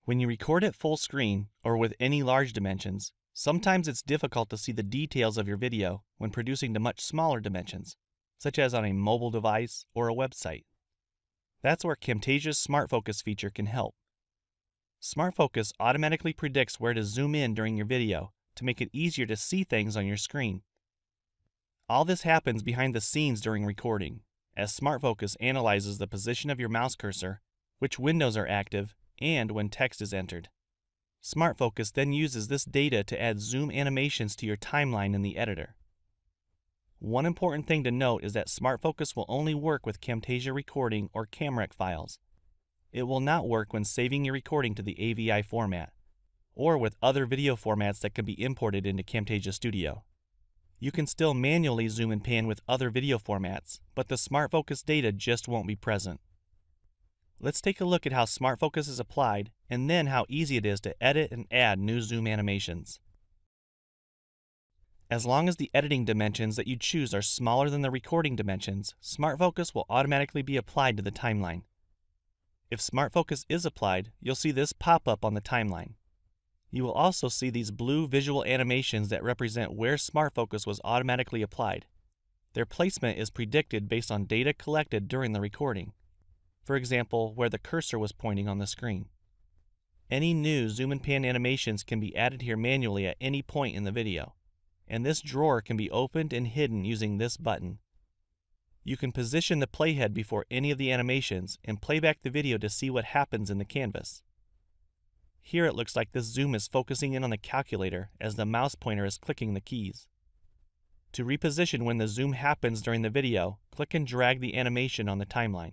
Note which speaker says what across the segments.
Speaker 1: When you record at full screen or with any large dimensions, sometimes it's difficult to see the details of your video when producing to much smaller dimensions, such as on a mobile device or a website. That's where Camtasia's smartfocus feature can help. Smartfocus automatically predicts where to zoom in during your video to make it easier to see things on your screen. All this happens behind the scenes during recording, as smartfocus analyzes the position of your mouse cursor, which windows are active, and when text is entered. SmartFocus then uses this data to add zoom animations to your timeline in the editor. One important thing to note is that SmartFocus will only work with Camtasia recording or CamRec files. It will not work when saving your recording to the AVI format, or with other video formats that can be imported into Camtasia Studio. You can still manually zoom and pan with other video formats, but the SmartFocus data just won't be present. Let's take a look at how SmartFocus is applied and then how easy it is to edit and add new zoom animations. As long as the editing dimensions that you choose are smaller than the recording dimensions, SmartFocus will automatically be applied to the timeline. If SmartFocus is applied, you'll see this pop up on the timeline. You will also see these blue visual animations that represent where SmartFocus was automatically applied. Their placement is predicted based on data collected during the recording. For example, where the cursor was pointing on the screen. Any new zoom and pan animations can be added here manually at any point in the video, and this drawer can be opened and hidden using this button. You can position the playhead before any of the animations and play back the video to see what happens in the canvas. Here it looks like this zoom is focusing in on the calculator as the mouse pointer is clicking the keys. To reposition when the zoom happens during the video, click and drag the animation on the timeline.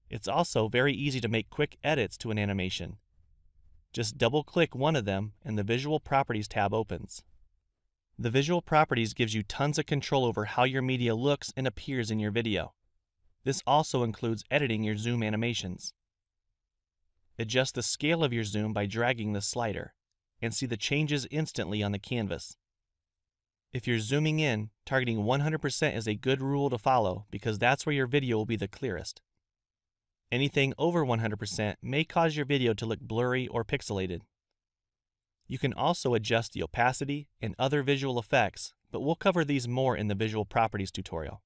Speaker 1: It's also very easy to make quick edits to an animation. Just double-click one of them and the Visual Properties tab opens. The Visual Properties gives you tons of control over how your media looks and appears in your video. This also includes editing your zoom animations. Adjust the scale of your zoom by dragging the slider, and see the changes instantly on the canvas. If you're zooming in, targeting 100% is a good rule to follow because that's where your video will be the clearest. Anything over 100% may cause your video to look blurry or pixelated. You can also adjust the opacity and other visual effects, but we'll cover these more in the Visual Properties tutorial.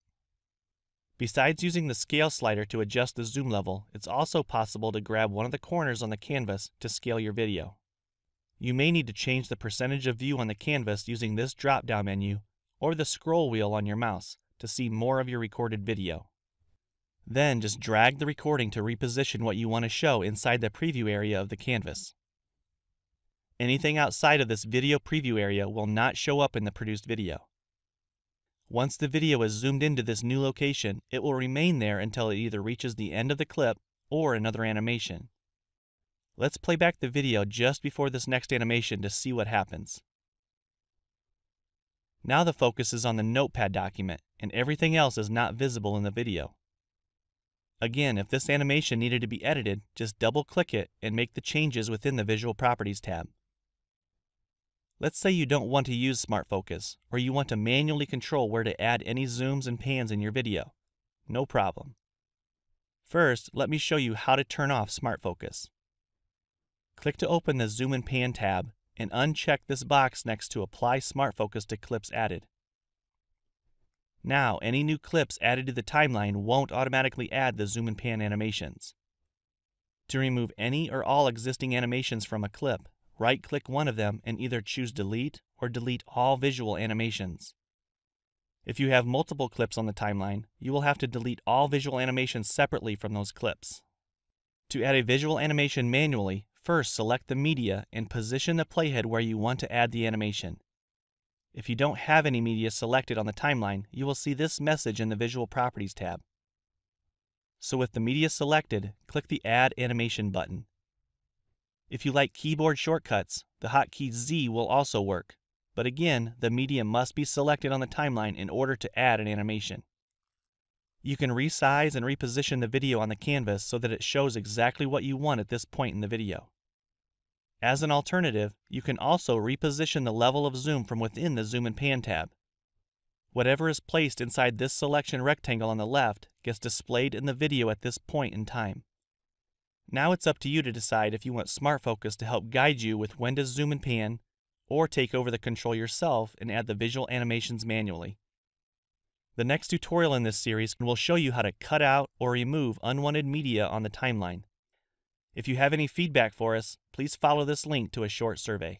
Speaker 1: Besides using the scale slider to adjust the zoom level, it's also possible to grab one of the corners on the canvas to scale your video. You may need to change the percentage of view on the canvas using this drop-down menu or the scroll wheel on your mouse to see more of your recorded video. Then just drag the recording to reposition what you want to show inside the preview area of the canvas. Anything outside of this video preview area will not show up in the produced video. Once the video is zoomed into this new location, it will remain there until it either reaches the end of the clip or another animation. Let's play back the video just before this next animation to see what happens. Now the focus is on the notepad document and everything else is not visible in the video. Again, if this animation needed to be edited, just double-click it and make the changes within the Visual Properties tab. Let's say you don't want to use SmartFocus, or you want to manually control where to add any zooms and pans in your video. No problem. First, let me show you how to turn off SmartFocus. Click to open the Zoom and Pan tab and uncheck this box next to Apply SmartFocus to Clips Added. Now, any new clips added to the timeline won't automatically add the zoom and pan animations. To remove any or all existing animations from a clip, right-click one of them and either choose Delete or Delete All Visual Animations. If you have multiple clips on the timeline, you will have to delete all visual animations separately from those clips. To add a visual animation manually, first select the media and position the playhead where you want to add the animation. If you don't have any media selected on the timeline, you will see this message in the Visual Properties tab. So with the media selected, click the Add Animation button. If you like keyboard shortcuts, the hotkey Z will also work, but again, the media must be selected on the timeline in order to add an animation. You can resize and reposition the video on the canvas so that it shows exactly what you want at this point in the video. As an alternative, you can also reposition the level of zoom from within the Zoom and Pan tab. Whatever is placed inside this selection rectangle on the left gets displayed in the video at this point in time. Now it's up to you to decide if you want smartfocus to help guide you with when to zoom and pan, or take over the control yourself and add the visual animations manually. The next tutorial in this series will show you how to cut out or remove unwanted media on the timeline. If you have any feedback for us, please follow this link to a short survey.